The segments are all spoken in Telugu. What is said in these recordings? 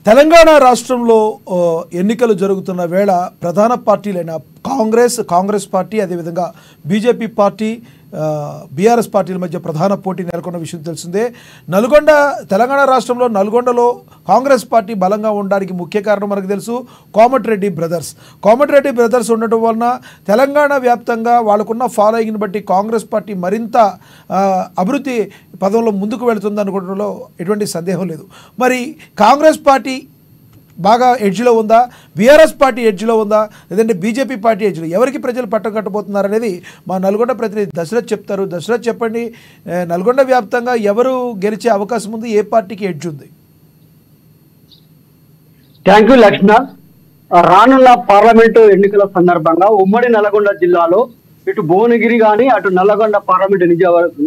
తెలంగాణ రాష్ట్రంలో ఎన్నికలు జరుగుతున్న వేళ ప్రధాన పార్టీలైన కాంగ్రెస్ పార్టీ అదేవిధంగా బీజేపీ పార్టీ బీఆర్ఎస్ పార్టీల మధ్య ప్రధాన పోటీ నెలకొన్న విషయం తెలిసిందే. తెలంగాణ రాష్ట్రంలో నల్గొండలో కాంగ్రెస్ పార్టీ బలంగా ఉండడానికి ముఖ్య కారణం మనకు తెలుసు కోమటిరెడ్డి బ్రదర్స్ ఉండటం వలన తెలంగాణ వ్యాప్తంగా వాళ్ళకున్న ఫాలోయింగ్ని బట్టి కాంగ్రెస్ పార్టీ మరింత అభివృద్ధి పదంలో ముందుకు వెళుతుంది అనుకోవడంలో ఎటువంటి సందేహం లేదు. మరి కాంగ్రెస్ పార్టీ బాగా ఎడ్జ్లో ఉందా, బీఆర్ఎస్ పార్టీ ఎడ్జ్లో ఉందా, లేదంటే బీజేపీ పార్టీ ఎడ్జ్లో ఎవరికి ప్రజలు పట్టం కట్టబోతున్నారు అనేది మా నల్గొండ ప్రతినిధి దశరథ్ చెప్తారు. దశరథ్ చెప్పండి, నల్గొండ వ్యాప్తంగా ఎవరు గెలిచే అవకాశం ఉంది, ఏ పార్టీకి ఎడ్జ్ ఉంది? Thank you Lakshman. రానున్న పార్లమెంటు ఎన్నికల సందర్భంగా ఉమ్మడి నల్గొండ జిల్లాలో ఇటు భువనగిరి కానీ అటు నల్లగొండ పార్లమెంటు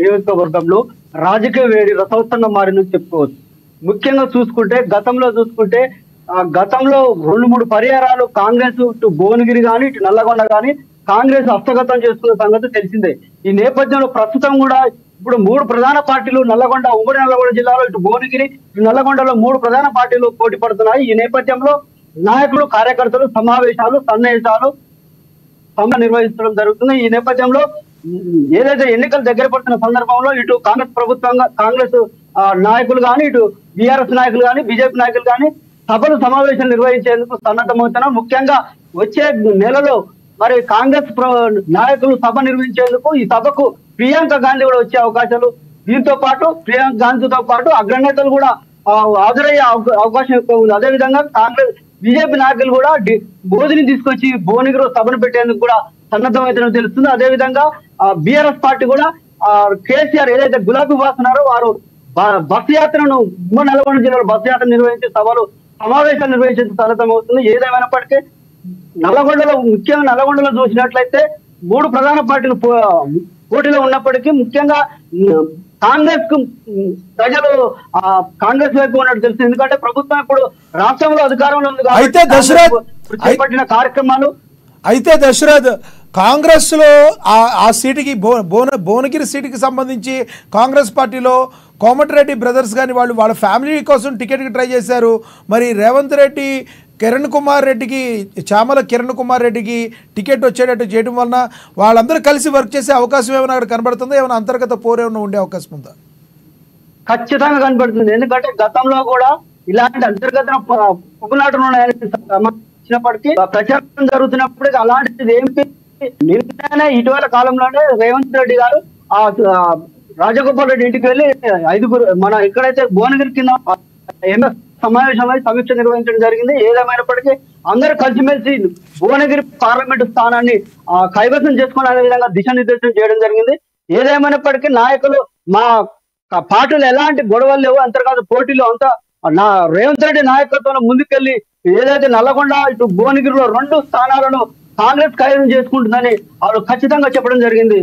నియోజకవర్గంలో రాజకీయ వేడి రసవత్తంగా మారిందని చెప్పుకోవచ్చు. ముఖ్యంగా చూసుకుంటే గతంలో 2-3 పర్యాయాలు కాంగ్రెస్ ఇటు భువనగిరి కానీ ఇటు నల్లగొండ కానీ కాంగ్రెస్ హస్తగతం చేస్తున్న సంగతి తెలిసిందే. ఈ నేపథ్యంలో ప్రస్తుతం కూడా ఇప్పుడు 3 ప్రధాన పార్టీలు ఉమ్మడి నల్లగొండ జిల్లాలో ఇటు భువనగిరి ఇటు నల్లగొండలో 3 ప్రధాన పార్టీలు పోటీ పడుతున్నాయి. ఈ నేపథ్యంలో నాయకులు కార్యకర్తలు సమావేశాలు సన్నివేశాలు నిర్వహించడం జరుగుతుంది. ఈ నేపథ్యంలో ఏదైతే ఎన్నికలు దగ్గర పడుతున్న సందర్భంలో ఇటు కాంగ్రెస్ నాయకులు కానీ ఇటు బీఆర్ఎస్ నాయకులు కానీ బీజేపీ నాయకులు కానీ సమావేశాలు నిర్వహించేందుకు సన్నద్ధమవుతున్నారు. ముఖ్యంగా వచ్చే నెలలో మరి కాంగ్రెస్ నాయకులు సభ నిర్వహించేందుకు ఈ సభకు ప్రియాంక గాంధీ కూడా వచ్చే అవకాశాలు, దీంతో పాటు ప్రియాంక గాంధీతో పాటు అగ్రనేతలు కూడా హాజరయ్యే అవకాశం ఎక్కువ ఉంది. అదేవిధంగా బీజేపీ నాయకులు కూడా మోదీని తీసుకొచ్చి భువనగిరిలో సభను పెట్టేందుకు కూడా సన్నద్ధమైతే తెలుస్తుంది. అదేవిధంగా బీఆర్ఎస్ పార్టీ కూడా కేసీఆర్ ఏదైతే గులాబీ వాస్తున్నారో వారు బస్సు యాత్రను ఉమ్మడి నల్గొండ జిల్లాలో బస్సు యాత్ర నిర్వహించే సమావేశాలు నిర్వహించేందుకు సన్నద్ధమవుతుంది. ఏదేమైనప్పటికీ ముఖ్యంగా నల్గొండలో చూసినట్లయితే 3 ప్రధాన పార్టీలు పోటీలో ఉన్నప్పటికీ ముఖ్యంగా కాంగ్రెస్ కు ప్రజలు కాంగ్రెస్ వైపు ఉన్నట్టు తెలుసు. ఎందుకంటే ప్రభుత్వం ఇప్పుడు రాష్ట్రంలో అధికారంలో ఉంది కాబట్టి చేపట్టిన కార్యక్రమాలు. అయితే దశరథ్, కాంగ్రెస్ లో ఆ సీటుకి భువనగిరి సీటుకి సంబంధించి కాంగ్రెస్ పార్టీలో కోమటిరెడ్డి బ్రదర్స్ కానీ వాళ్ళ ఫ్యామిలీ కోసం టికెట్కి ట్రై చేశారు. మరి రేవంత్ రెడ్డి చామల కిరణ్ కుమార్ రెడ్డికి టికెట్ వచ్చేటట్టు చేయడం వలన వాళ్ళందరూ కలిసి వర్క్ చేసే అవకాశం ఏమైనా అక్కడ కనబడుతుందా? ఏమైనా అంతర్గత పోరేమైనా ఉండే అవకాశం ఉందా? ఖచ్చితంగా కనబడుతుంది. ఎందుకంటే గతంలో కూడా ఇలాంటి అంతర్గత పుగులాటలు వచ్చినప్పటికీ ప్రచారం జరుగుతున్నప్పటికీ అలాంటిది ఏమిటి నిన్ననే ఇటీవల కాలంలోనే రేవంత్ రెడ్డి గారు రాజగోపాల్ రెడ్డి ఇంటికి వెళ్ళి 5 మన ఎక్కడైతే భువనగిరి కింద సమావేశమై సమీక్ష నిర్వహించడం జరిగింది. ఏదేమైనప్పటికీ అందరూ కలిసిమెలిసి భువనగిరి పార్లమెంటు స్థానాన్ని కైవసం చేసుకునే విధంగా దిశానిర్దేశం చేయడం జరిగింది. ఏదేమైనప్పటికీ నాయకులు మా పార్టీలు ఎలాంటి గొడవలు లేవు, అంతర్గత పోటీలు అంతా రేవంత్ రెడ్డి నాయకత్వంలో ముందుకెళ్లి ఏదైతే నల్లగొండ ఇటు భువనగిరిలో 2 స్థానాలను కాంగ్రెస్ కైవసం చేసుకుంటుందని వాళ్ళు ఖచ్చితంగా చెప్పడం జరిగింది.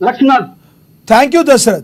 Lakshman, thank you Dashrath.